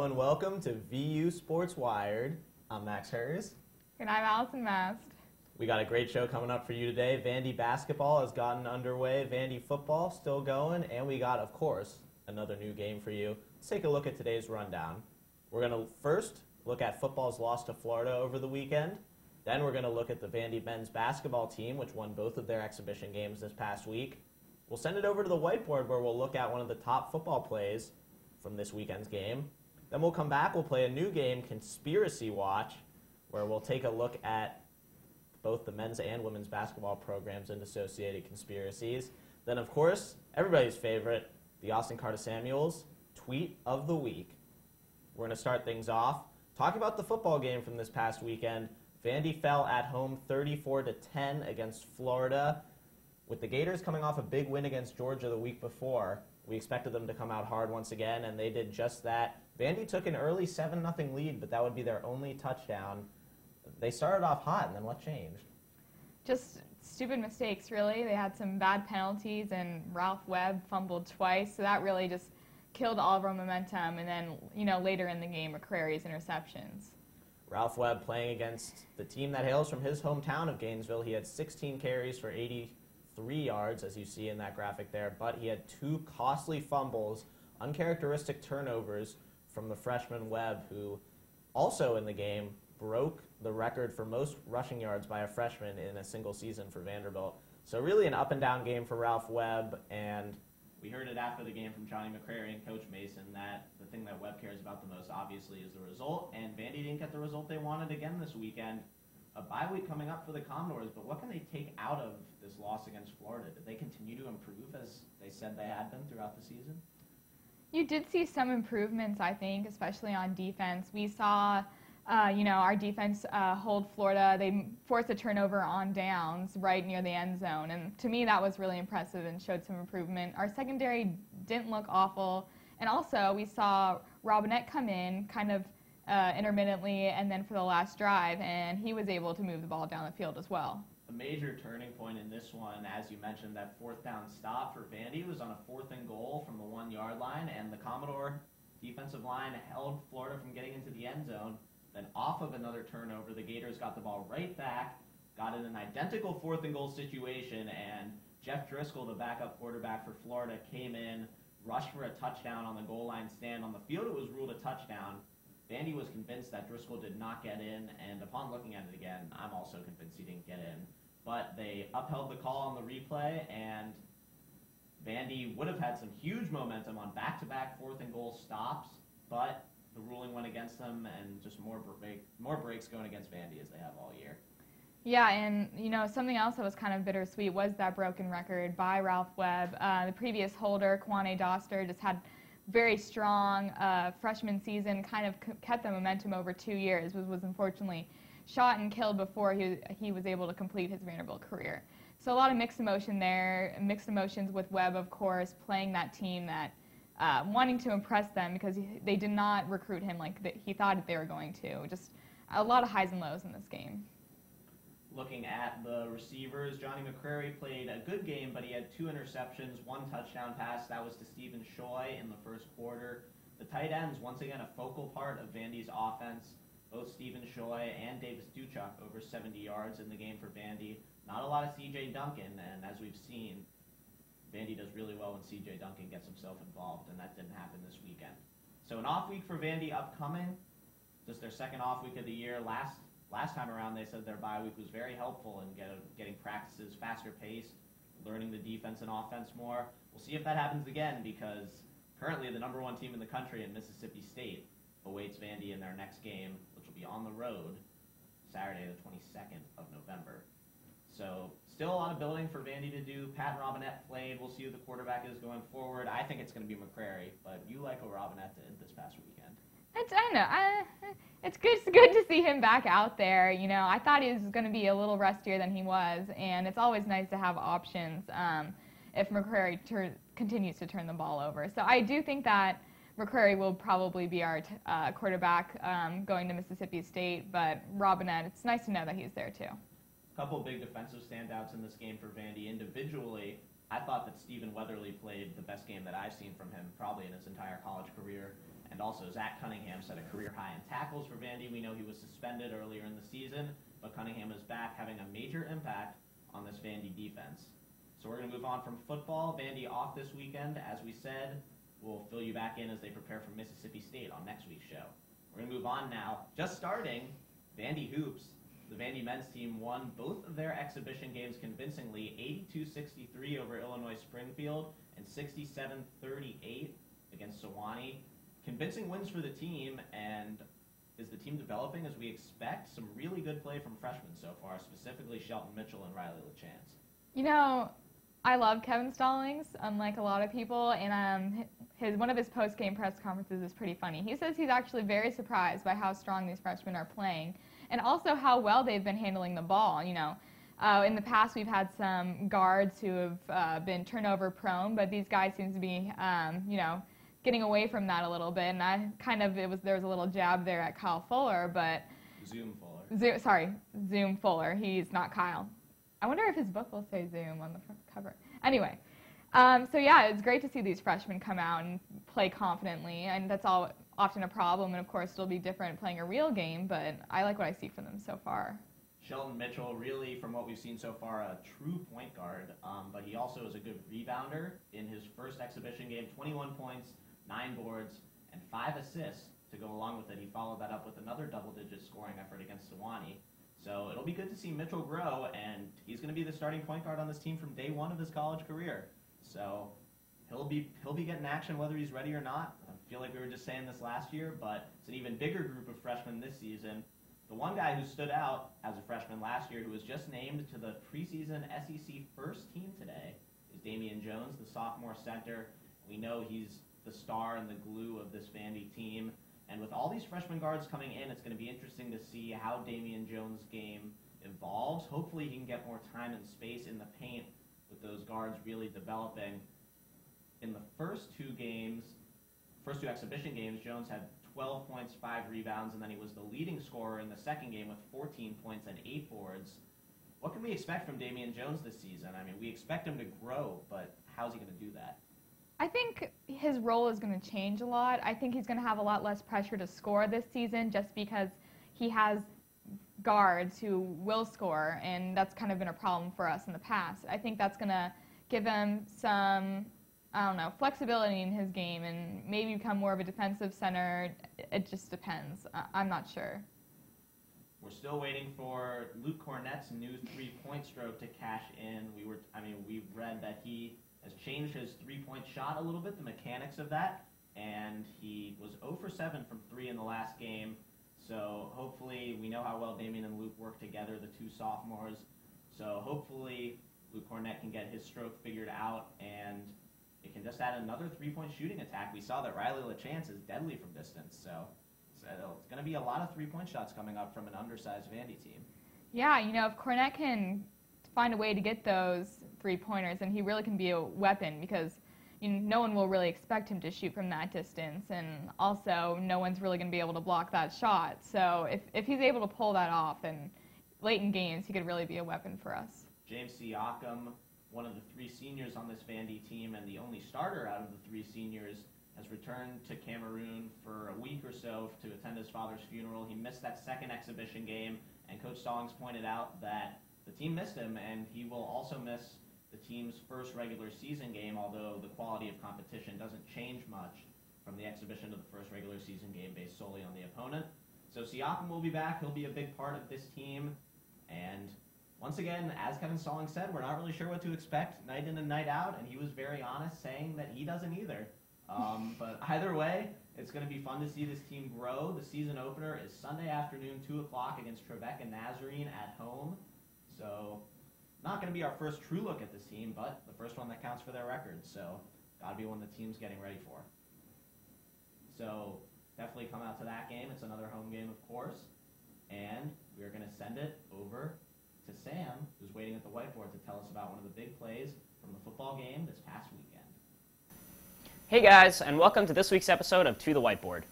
Hello and welcome to VU Sports Wired. I'm Max Hers. And I'm Allison Mast. We got a great show coming up for you today. Vandy basketball has gotten underway, Vandy football still going, and we got, of course, another new game for you. Let's take a look at today's rundown. We're going to first look at football's loss to Florida over the weekend. Then we're going to look at the Vandy men's basketball team, which won both of their exhibition games this past week. We'll send it over to the whiteboard where we'll look at one of the top football plays from this weekend's game. Then we'll come back, we'll play a new game, Conspiracy Watch, where we'll take a look at both the men's and women's basketball programs and associated conspiracies. Then, of course, everybody's favorite, the Austin Carter Samuels Tweet of the Week. We're going to start things off. Talk about the football game from this past weekend. Vandy fell at home 34-10 against Florida. With the Gators coming off a big win against Georgia the week before, we expected them to come out hard once again, and they did just that. Vandy took an early 7-0 lead, but that would be their only touchdown. They started off hot, and then what changed? Just stupid mistakes, really. They had some bad penalties, and Ralph Webb fumbled twice, so that really just killed all of our momentum. And then, later in the game, McCrary's interceptions. Ralph Webb playing against the team that hails from his hometown of Gainesville. He had 16 carries for 83 yards, as you see in that graphic there, but he had 2 costly fumbles, uncharacteristic turnovers from the freshman Webb, who also in the game broke the record for most rushing yards by a freshman in a single season for Vanderbilt. So really an up-and-down game for Ralph Webb, and we heard it after the game from Johnny McCrary and Coach Mason that the thing that Webb cares about the most, obviously, is the result, and Vandy didn't get the result they wanted again this weekend. A bye week coming up for the Commodores, but what can they take out of this loss against Florida? Did they continue to improve as they said they had been throughout the season? You did see some improvements, I think, especially on defense. We saw, our defense hold Florida. They forced a turnover on downs right near the end zone, and to me that was really impressive and showed some improvement. Our secondary didn't look awful, and also we saw Robinette come in kind of intermittently and then for the last drive, and he was able to move the ball down the field as well. A major turning point in this one, as you mentioned, that fourth down stop for Vandy was on a 4th and goal from the 1-yard line, and the Commodore defensive line held Florida from getting into the end zone. Then off of another turnover, the Gators got the ball right back, got in an identical 4th and goal situation, and Jeff Driscoll, the backup quarterback for Florida, came in, rushed for a touchdown on the goal line stand. On the field, it was ruled a touchdown. Vandy was convinced that Driscoll did not get in, and upon looking at it again, I'm also convinced he didn't get in. But they upheld the call on the replay, and Vandy would have had some huge momentum on back-to-back 4th and goal stops, but the ruling went against them, and just more breaks going against Vandy as they have all year. Yeah, and something else that was kind of bittersweet was that broken record by Ralph Webb. The previous holder, Kwane Doster, just had very strong freshman season, kind of kept the momentum over 2 years, was unfortunately shot and killed before he was able to complete his Vanderbilt career. So a lot of mixed emotion there, mixed emotions with Webb, of course, playing that team that wanting to impress them because they did not recruit him like he thought that they were going to. Just a lot of highs and lows in this game. Looking at the receivers, Johnny McCrary played a good game, but he had 2 interceptions, 1 touchdown pass. That was to Stephen Shoy in the first quarter. The tight ends, once again, a focal part of Vandy's offense. Both Stephen Shoy and Davis Duchuk over 70 yards in the game for Vandy. Not a lot of C.J. Duncan, and as we've seen, Vandy does really well when C.J. Duncan gets himself involved, and that didn't happen this weekend. So an off week for Vandy upcoming, just their second off week of the year. Last time around, they said their bye week was very helpful in getting practices faster paced, learning the defense and offense more. We'll see if that happens again, because currently the number 1 team in the country in Mississippi State awaits Vandy in their next game, which will be on the road Saturday the 22nd of November. So still a lot of building for Vandy to do. Pat Robinette played. We'll see who the quarterback is going forward. I think it's going to be McCrary, but you like what Robinette did this past weekend. I don't know. It's good to see him back out there. I thought he was going to be a little rustier than he was, and it's always nice to have options if McCrary continues to turn the ball over. So I do think that McCrary will probably be our quarterback going to Mississippi State, but Robinette, it's nice to know that he's there too. A couple big defensive standouts in this game for Vandy. Individually, I thought that Stephen Weatherly played the best game that I've seen from him probably in his entire college career. And also, Zach Cunningham set a career high in tackles for Vandy. We know he was suspended earlier in the season, but Cunningham is back, having a major impact on this Vandy defense. So we're going to move on from football. Vandy off this weekend. As we said, we'll fill you back in as they prepare for Mississippi State on next week's show. We're going to move on now. Just starting, Vandy Hoops. The Vandy men's team won both of their exhibition games convincingly, 82-63 over Illinois Springfield and 67-38 against Sewanee. Convincing wins for the team, and is the team developing as we expect? Some really good play from freshmen so far, specifically Shelton Mitchell and Riley LaChance. You know, I love Kevin Stallings, unlike a lot of people, and one of his post-game press conferences is pretty funny. He says he's actually very surprised by how strong these freshmen are playing, and also how well they've been handling the ball. You know, in the past we've had some guards who have been turnover prone, but these guys seem to be, you know, getting away from that a little bit. And there was a little jab there at Kyle Fuller, but Zoom Fuller. Zoom Fuller. He's not Kyle. I wonder if his book will say Zoom on the front cover. Anyway, so yeah, it's great to see these freshmen come out and play confidently, and that's often a problem, and of course it'll be different playing a real game, but I like what I see from them so far. Shelton Mitchell, really, from what we've seen so far, a true point guard, but he also is a good rebounder. In his first exhibition game, 21 points, 9 boards, and 5 assists to go along with it. He followed that up with another double-digit scoring effort against Sewanee. So it'll be good to see Mitchell grow, and he's going to be the starting point guard on this team from day one of his college career. So he'll be getting action whether he's ready or not. I feel like we were just saying this last year, but it's an even bigger group of freshmen this season. The one guy who stood out as a freshman last year, who was just named to the preseason SEC first team today, is Damian Jones, the sophomore center. We know he's the star and the glue of this Vandy team. And with all these freshman guards coming in, it's going to be interesting to see how Damian Jones' game evolves. Hopefully he can get more time and space in the paint with those guards really developing. In the first two exhibition games, Jones had 12 points, 5 rebounds, and then he was the leading scorer in the second game with 14 points and 8 boards. What can we expect from Damian Jones this season? I mean, we expect him to grow, but how's he going to do that? I think his role is going to change a lot. I think he's going to have a lot less pressure to score this season just because he has guards who will score, and that's kind of been a problem for us in the past. I think that's going to give him some, flexibility in his game and maybe become more of a defensive center. It just depends. I'm not sure. We're still waiting for Luke Cornett's new three-point stroke to cash in. We've read that he has changed his three-point shot a little bit, the mechanics of that, and he was 0 for 7 from 3 in the last game. So hopefully, we know how well Damian and Luke work together, the two sophomores. So hopefully, Luke Cornett can get his stroke figured out, and it can just add another three-point shooting attack. We saw that Riley LaChance is deadly from distance, so it's going to be a lot of three-point shots coming up from an undersized Vandy team. Yeah, if Cornett can find a way to get those three-pointers, and he really can be a weapon because no one will really expect him to shoot from that distance, and also no one's really going to be able to block that shot. So if he's able to pull that off, then late in games he could really be a weapon for us. James Siakam, one of the 3 seniors on this Vandy team and the only starter out of the 3 seniors, has returned to Cameroon for a week or so to attend his father's funeral. He missed that second exhibition game, and Coach Stallings pointed out that the team missed him, and he will also miss the team's first regular season game, although the quality of competition doesn't change much from the exhibition to the first regular season game based solely on the opponent. So Siakam will be back. He'll be a big part of this team. And once again, as Kevin Stallings said, we're not really sure what to expect night in and night out, and he was very honest saying that he doesn't either. But either way, it's going to be fun to see this team grow. The season opener is Sunday afternoon, 2 o'clock against Trevecca Nazarene at home. So not going to be our first true look at this team, but the first one that counts for their record. So got to be one the team's getting ready for. So definitely come out to that game. It's another home game, of course. And we're going to send it over to Sam, who's waiting at the whiteboard to tell us about one of the big plays from the football game this past weekend. Hey guys, and welcome to this week's episode of To the Whiteboard.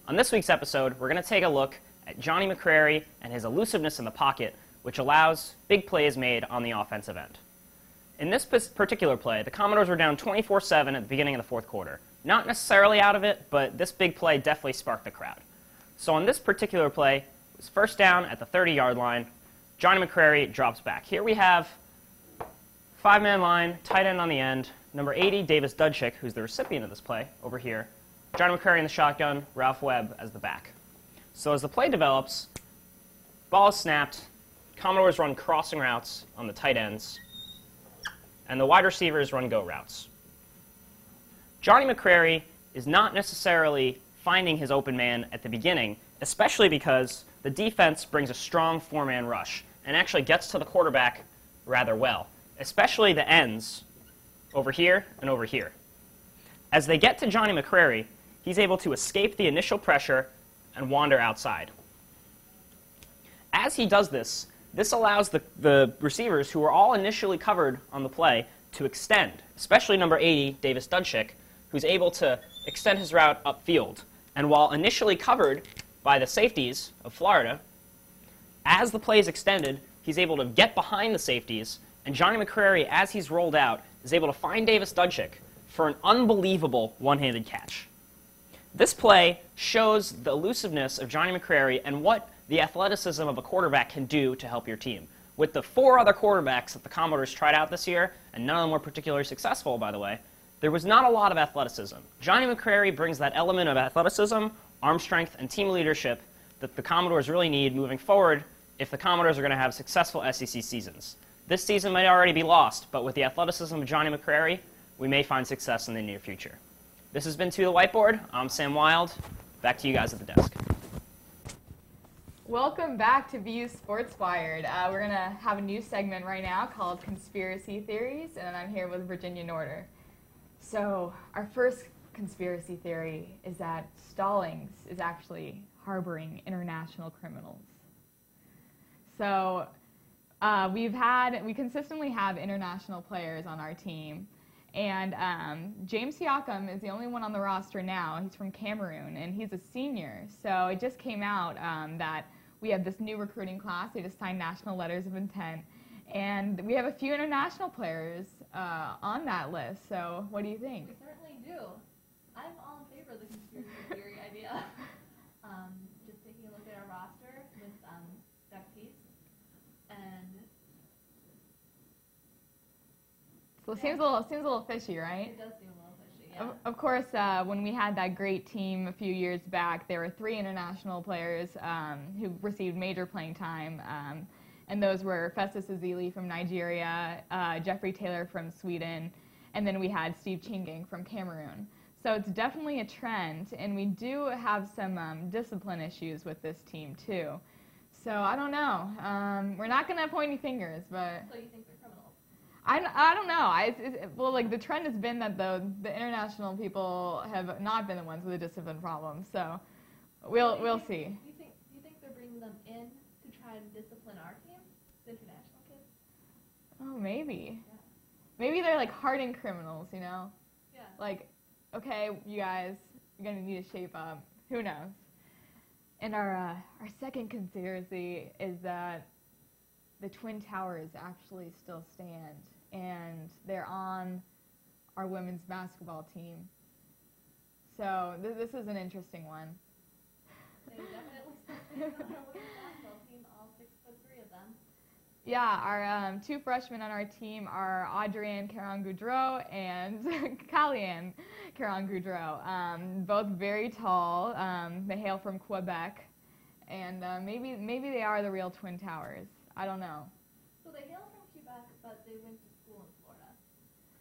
On this week's episode, we're going to take a look at Johnny McCrary and his elusiveness in the pocket, which allows big plays made on the offensive end. In this particular play, the Commodores were down 24-7 at the beginning of the fourth quarter. not necessarily out of it, but this big play definitely sparked the crowd. So on this particular play, it was first down at the 30-yard line. Johnny McCrary drops back. Here we have 5-man line, tight end on the end, number 80, Davis Dudchick, who's the recipient of this play, over here. Johnny McCrary in the shotgun, Ralph Webb as the back. So as the play develops, ball is snapped, Commodores run crossing routes on the tight ends, and the wide receivers run go routes. Johnny McCrary is not necessarily finding his open man at the beginning, especially because the defense brings a strong 4-man rush and actually gets to the quarterback rather well, especially the ends over here and over here. As they get to Johnny McCrary, he's able to escape the initial pressure and wander outside. As he does this, this allows the receivers, who are all initially covered on the play, to extend, especially number 80, Davis Dudchick, who's able to extend his route upfield. And while initially covered by the safeties of Florida, as the play is extended, he's able to get behind the safeties, and Johnny McCrary, as he's rolled out, is able to find Davis Dudchick for an unbelievable one-handed catch. This play shows the elusiveness of Johnny McCrary and what the athleticism of a quarterback can do to help your team. With the 4 other quarterbacks that the Commodores tried out this year, and none of them were particularly successful, by the way, there was not a lot of athleticism. Johnny McCrary brings that element of athleticism, arm strength, and team leadership that the Commodores really need moving forward if the Commodores are going to have successful SEC seasons. This season may already be lost, but with the athleticism of Johnny McCrary, we may find success in the near future. This has been To the Whiteboard. I'm Sam Wild. Back to you guys at the desk. Welcome back to BU Sports Wired. We're going to have a new segment right now called Conspiracy Theories, and I'm here with Virginia Norder. So our first conspiracy theory is that Stallings is actually harboring international criminals. So we consistently have international players on our team, and James Siakam is the only one on the roster now. He's from Cameroon, and he's a senior. So it just came out that we have this new recruiting class. They just signed national letters of intent, and we have a few international players on that list. So what do you think? We certainly do. I'm all in favor of the conspiracy theory idea. Just taking a look at our roster with Zach Peace and So it seems a little fishy, right? it does seem a little fishy, yeah. Of course, when we had that great team a few years back, there were 3 international players who received major playing time, and those were Festus Ezeli from Nigeria, Jeffrey Taylor from Sweden, and then we had Steve Chinging from Cameroon. So it's definitely a trend, and we do have some discipline issues with this team too. So I don't know. We're not going to point any fingers, but So you think they're criminals? I don't know. Well, like the trend has been that the international people have not been the ones with a discipline problem. So we'll see. Do you think they're bringing them in to try to discipline our team, the international kids? Oh, maybe. Yeah. Maybe they're like hardened criminals, you know? Yeah. Like, okay, you guys, you're gonna need to shape up. Who knows? And our second conspiracy is that the Twin Towers actually still stand, and they're on our women's basketball team. So this is an interesting one. They definitely still stand on our women's basketball team, all 6'3" of them. Yeah, our 2 freshmen on our team are Adrienne Caron-Goudreau and Kallianne Caron-Goudreau. Both very tall. They hail from Quebec, and maybe they are the real Twin Towers. I don't know. So they hail from Quebec, but they went to school in Florida,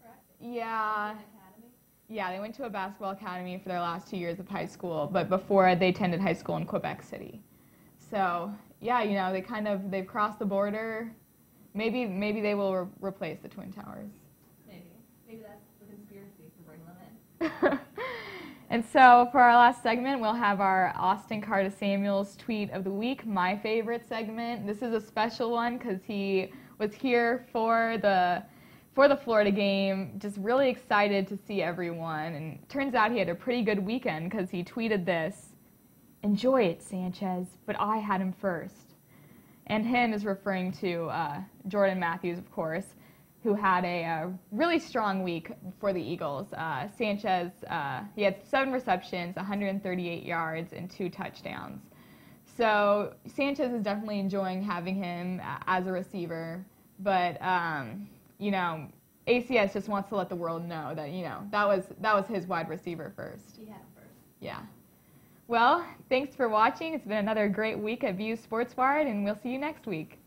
correct? Yeah. An academy? Yeah, they went to a basketball academy for their last 2 years of high school, but before they attended high school in Quebec City. So, yeah, you know, they've crossed the border. Maybe they will replace the Twin Towers. Maybe that's the conspiracy for bringing them in. And so for our last segment, we'll have our Austin Carter Samuels tweet of the week, my favorite segment. This is a special one because he was here for the Florida game, just really excited to see everyone. And turns out he had a pretty good weekend because he tweeted this: "Enjoy it, Sanchez, but I had him first." And him is referring to Jordan Matthews, of course. who had a really strong week for the Eagles. Sanchez, he had 7 receptions, 138 yards, and 2 touchdowns. So Sanchez is definitely enjoying having him as a receiver, but you know, ACS just wants to let the world know that, you know, that was his wide receiver first. He had him first. Yeah. Well, thanks for watching. It's been another great week at View Sports Wire, and we'll see you next week.